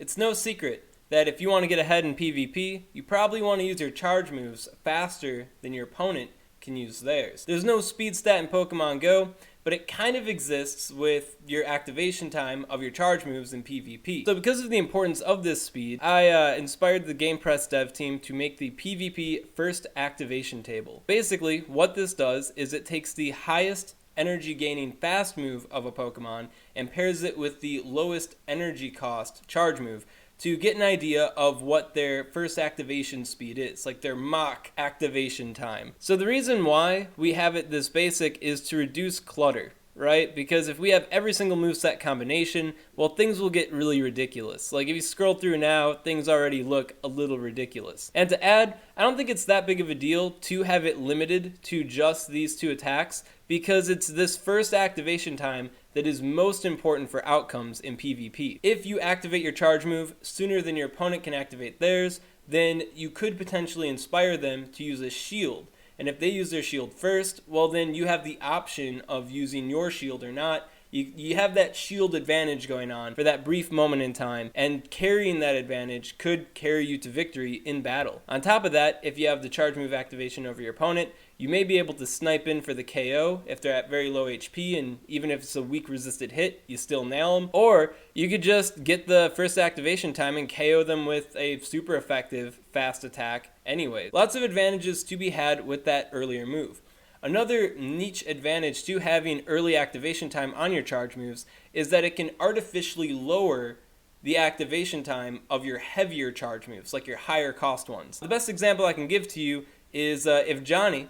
It's no secret that if you want to get ahead in PvP, you probably want to use your charge moves faster than your opponent can use theirs. There's no speed stat in Pokemon Go, but it kind of exists with your activation time of your charge moves in PvP. So because of the importance of this speed, I inspired the Game Press dev team to make the PvP first activation table. Basically, what this does is it takes the highest energy gaining fast move of a Pokemon and pairs it with the lowest energy cost charge move to get an idea of what their first activation speed is, like their mock activation time. So the reason why we have it this basic is to reduce clutter, right? Because if we have every single moveset combination, well, things will get really ridiculous. Like if you scroll through now, things already look a little ridiculous. And to add, I don't think it's that big of a deal to have it limited to just these two attacks, because it's this first activation time that is most important for outcomes in PvP. If you activate your charge move sooner than your opponent can activate theirs, then you could potentially inspire them to use a shield. And if they use their shield first, well then you have the option of using your shield or not. You have that shield advantage going on for that brief moment in time, and carrying that advantage could carry you to victory in battle. On top of that, if you have the charge move activation over your opponent, you may be able to snipe in for the KO if they're at very low HP, and even if it's a weak resisted hit, you still nail them. Or you could just get the first activation time and KO them with a super effective fast attack anyway. Lots of advantages to be had with that earlier move. Another niche advantage to having early activation time on your charge moves is that it can artificially lower the activation time of your heavier charge moves, like your higher cost ones. The best example I can give to you is if Johnny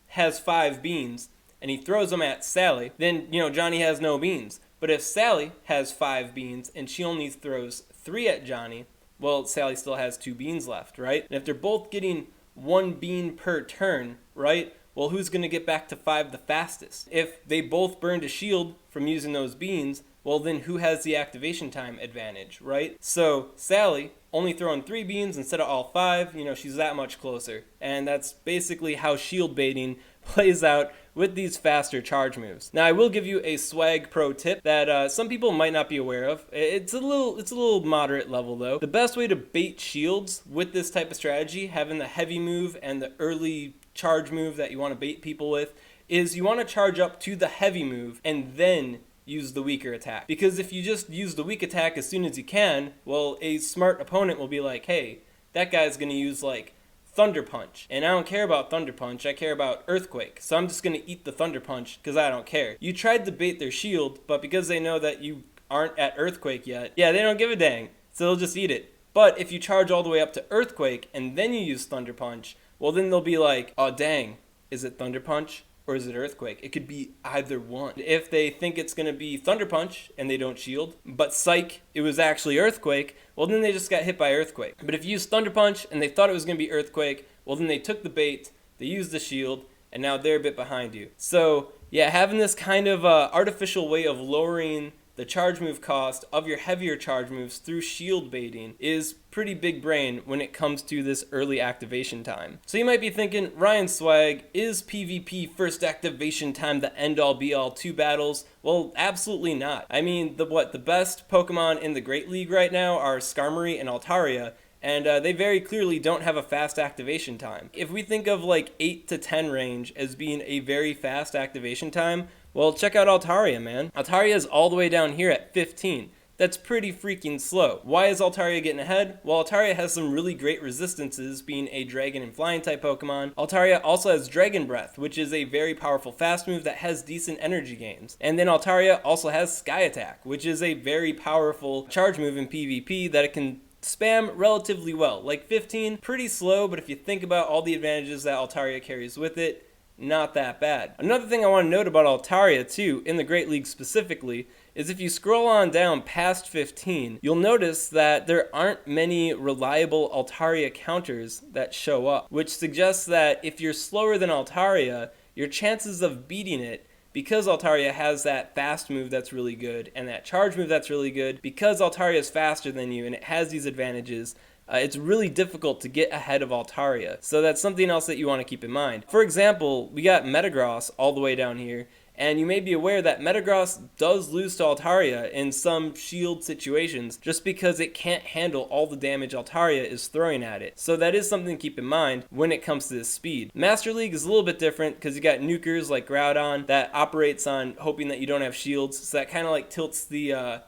has 5 beans and he throws them at Sally, then Johnny has no beans. But if Sally has 5 beans and she only throws 3 at Johnny, well, Sally still has 2 beans left, right? And if they're both getting 1 bean per turn, right? Well, who's going to get back to 5 the fastest? If they both burned a shield from using those beans, well then who has the activation time advantage, right? So Sally only throwing 3 beans instead of all 5, she's that much closer. And that's basically how shield baiting plays out with these faster charge moves. Now I will give you a swag pro tip that some people might not be aware of. It's a little moderate level though. The best way to bait shields with this type of strategy, having the heavy move and the early charge move that you want to bait people with, is you want to charge up to the heavy move and then use the weaker attack. Because if you just use the weak attack as soon as you can, well, a smart opponent will be like, hey, that guy's going to use like Thunder Punch, and I don't care about Thunder Punch, I care about Earthquake, so I'm just going to eat the Thunder Punch because I don't care. You tried to bait their shield, but because they know that you aren't at Earthquake yet, yeah, they don't give a dang, so they'll just eat it. But if you charge all the way up to Earthquake and then you use Thunder Punch, well then they'll be like, oh dang, is it Thunder Punch or is it Earthquake? It could be either one. If they think it's going to be Thunder Punch and they don't shield, but psych, it was actually Earthquake, well then they just got hit by Earthquake. But if you use Thunder Punch and they thought it was going to be Earthquake, well then they took the bait, they used the shield, and now they're a bit behind you. So yeah, having this kind of artificial way of lowering the charge move cost of your heavier charge moves through shield baiting is pretty big brain when it comes to this early activation time. So you might be thinking, Ryan Swag, is PvP first activation time the end-all be-all to battles? Well, absolutely not. I mean, the best Pokemon in the Great League right now are Skarmory and Altaria, and they very clearly don't have a fast activation time. If we think of like 8 to 10 range as being a very fast activation time, well, check out Altaria, man. Altaria is all the way down here at 15. That's pretty freaking slow. Why is Altaria getting ahead? Well, Altaria has some really great resistances, being a dragon and flying type Pokemon. Altaria also has Dragon Breath, which is a very powerful fast move that has decent energy gains. And then Altaria also has Sky Attack, which is a very powerful charge move in PvP that it can spam relatively well. Like 15, pretty slow, but if you think about all the advantages that Altaria carries with it, not that bad. Another thing I want to note about Altaria too, in the Great League specifically, is if you scroll on down past 15, you'll notice that there aren't many reliable Altaria counters that show up, which suggests that if you're slower than Altaria, your chances of beating it, because Altaria has that fast move that's really good and that charge move that's really good, because Altaria is faster than you and it has these advantages, it's really difficult to get ahead of Altaria. So that's something else that you want to keep in mind. For example, we got Metagross all the way down here, And you may be aware that Metagross does lose to Altaria in some shield situations just because it can't handle all the damage Altaria is throwing at it. So that is something to keep in mind when it comes to this speed. Master League is a little bit different because you got nukers like Groudon that operates on hoping that you don't have shields, so that kind of like tilts the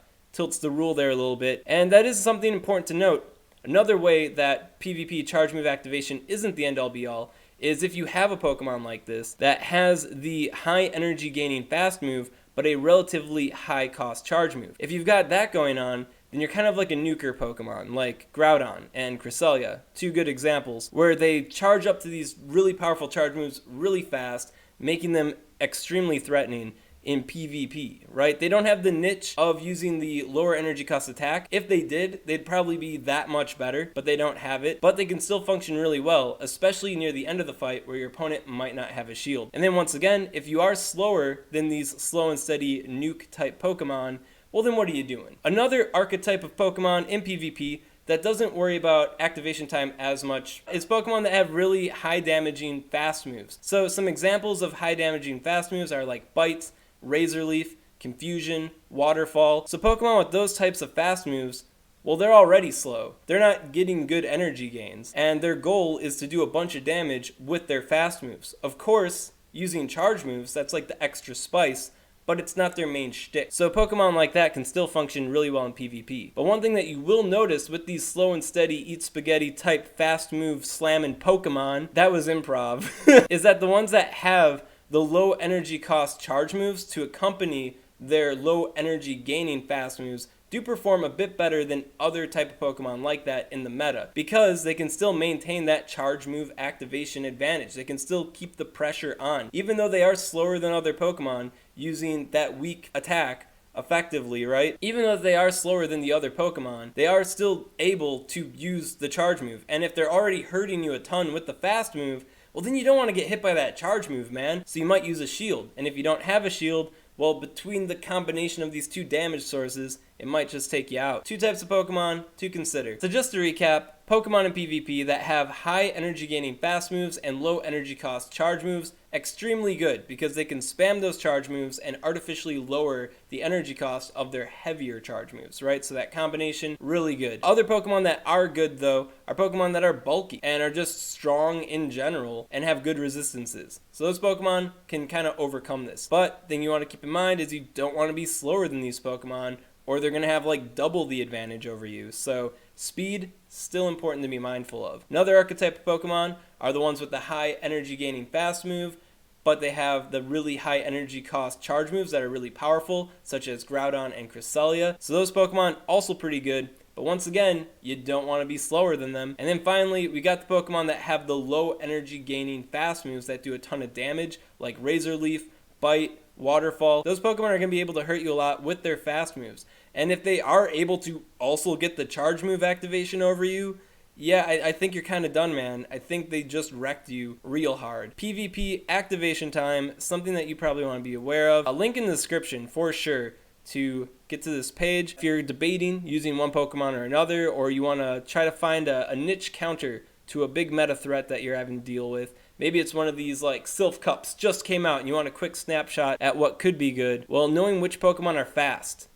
rule there a little bit. And that is something important to note. Another way that PvP charge move activation isn't the end-all be-all is if you have a Pokemon like this that has the high energy gaining fast move but a relatively high cost charge move. If you've got that going on, then you're kind of like a nuker Pokemon like Groudon and Cresselia, two good examples, where they charge up to these really powerful charge moves really fast, making them extremely threatening in PvP, right? They don't have the niche of using the lower energy cost attack. If they did, they'd probably be that much better, but they don't have it. But they can still function really well, especially near the end of the fight where your opponent might not have a shield. And then once again, if you are slower than these slow and steady nuke type Pokemon, well then what are you doing? Another archetype of Pokemon in PvP that doesn't worry about activation time as much is Pokemon that have really high damaging fast moves. So some examples of high damaging fast moves are like Bite, Razor Leaf, Confusion, Waterfall. So Pokemon with those types of fast moves, well, they're already slow. They're not getting good energy gains, and their goal is to do a bunch of damage with their fast moves. Of course, using charge moves, that's like the extra spice, but it's not their main shtick. So Pokemon like that can still function really well in PvP. But one thing that you will notice with these slow and steady eat spaghetti type fast move slamming Pokemon, that was improv, is that the ones that have the low energy cost charge moves to accompany their low energy gaining fast moves do perform a bit better than other type of Pokemon like that in the meta, because they can still maintain that charge move activation advantage. They can still keep the pressure on. Even though they are slower than other Pokemon using that weak attack effectively, right? Even though they are slower than the other Pokemon, they are still able to use the charge move. And if they're already hurting you a ton with the fast move, well then you don't want to get hit by that charge move, man. So you might use a shield. And if you don't have a shield, well, between the combination of these two damage sources, it might just take you out. Two types of Pokemon to consider. So just to recap, Pokemon in PvP that have high energy gaining fast moves and low energy cost charge moves, extremely good because they can spam those charge moves and artificially lower the energy cost of their heavier charge moves, right? So that combination, really good. Other Pokemon that are good though are Pokemon that are bulky and are just strong in general and have good resistances. So those Pokemon can kind of overcome this. But thing you want to keep in mind is you don't want to be slower than these Pokemon, or they're going to have like double the advantage over you. So speed, still important to be mindful of. Another archetype of Pokemon are the ones with the high energy gaining fast move, but they have the really high energy cost charge moves that are really powerful, such as Groudon and Cresselia. So those Pokemon also pretty good, but once again, you don't want to be slower than them. And then finally, we got the Pokemon that have the low energy gaining fast moves that do a ton of damage, like Razor Leaf, Bite, Waterfall. Those Pokemon are going to be able to hurt you a lot with their fast moves. And if they are able to also get the charge move activation over you, yeah, I think you're kind of done, man. I think they just wrecked you real hard. PvP activation time, something that you probably want to be aware of. A link in the description for sure to get to this page. If you're debating using one Pokemon or another, or you want to try to find a niche counter to a big meta threat that you're having to deal with, maybe it's one of these like Sylph Cups just came out and you want a quick snapshot at what could be good. Well, knowing which Pokemon are fast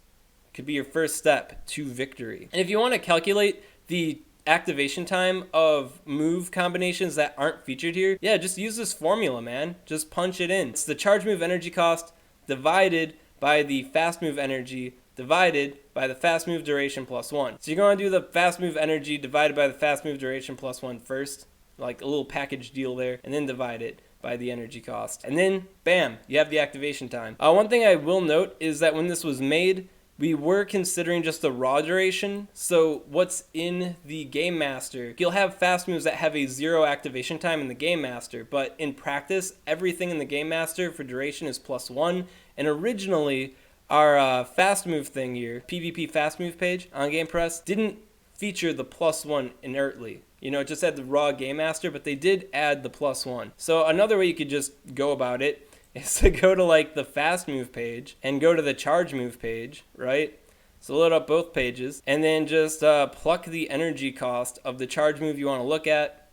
could be your first step to victory. And if you want to calculate the activation time of move combinations that aren't featured here, yeah, just use this formula, man. Just punch it in. It's the charge move energy cost divided by the fast move energy divided by the fast move duration plus 1. So you're going to do the fast move energy divided by the fast move duration plus 1 first, like a little package deal there, and then divide it by the energy cost. And then, bam, you have the activation time. One thing I will note is that when this was made, we were considering just the raw duration. So what's in the Game Master, you'll have fast moves that have a 0 activation time in the Game Master, but in practice, everything in the Game Master for duration is plus 1. And originally, our fast move thing here, PvP fast move page on Game Press, didn't feature the plus 1 inertly. You know, it just had the raw Game Master, but they did add the plus 1. So another way you could just go about it is to go to like the fast move page and go to the charge move page, right? So load up both pages and then just pluck the energy cost of the charge move you want to look at,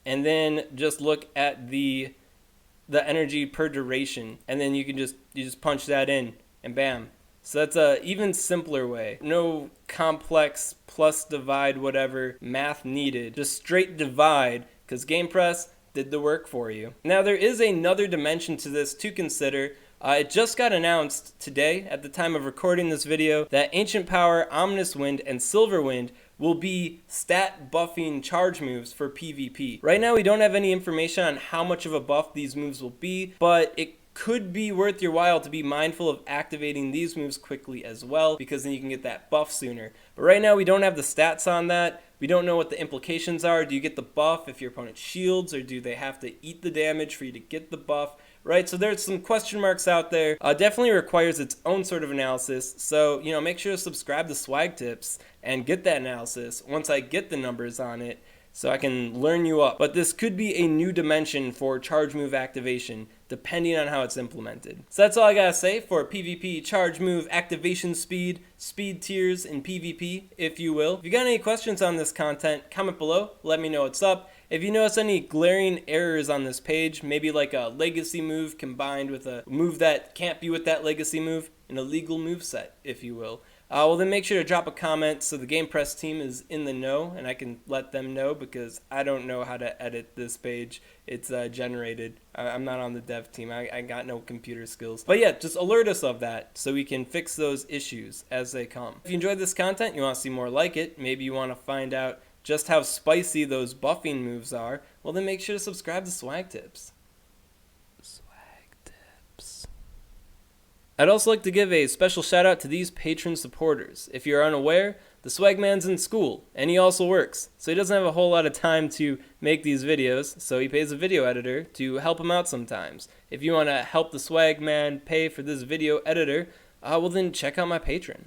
and then just look at the the energy per duration, and then you just punch that in, and bam. So that's a even simpler way. No complex plus divide whatever math needed. Just straight divide, because GamePress did the work for you. Now there is another dimension to this to consider. It just got announced today at the time of recording this video that Ancient Power, Ominous Wind, and Silver Wind will be stat buffing charge moves for PvP. Right now we don't have any information on how much of a buff these moves will be, but it could be worth your while to be mindful of activating these moves quickly as well, because then you can get that buff sooner. But right now we don't have the stats on that. We don't know what the implications are. Do you get the buff if your opponent shields, or do they have to eat the damage for you to get the buff? Right, so there's some question marks out there. Definitely requires its own sort of analysis. So, make sure to subscribe to SwagTips and get that analysis once I get the numbers on it, so I can learn you up. But this could be a new dimension for charge move activation, depending on how it's implemented. So that's all I gotta say for PvP charge move activation speed tiers in PvP, if you will. If you got any questions on this content, comment below, let me know what's up. If you notice any glaring errors on this page, maybe like a legacy move combined with a move that can't be with that legacy move, an illegal move set, if you will, well then make sure to drop a comment so the GamePress team is in the know and I can let them know, because I don't know how to edit this page. It's generated. I'm not on the dev team. I got no computer skills. But yeah, just alert us of that so we can fix those issues as they come. If you enjoyed this content, you want to see more like it, maybe you want to find out just how spicy those buffing moves are, well then make sure to subscribe to SwagTips. SwagTips. I'd also like to give a special shout out to these patron supporters. If you're unaware, the Swagman's in school, and he also works, so he doesn't have a whole lot of time to make these videos, so he pays a video editor to help him out sometimes. If you want to help the Swagman pay for this video editor, well then check out my Patreon.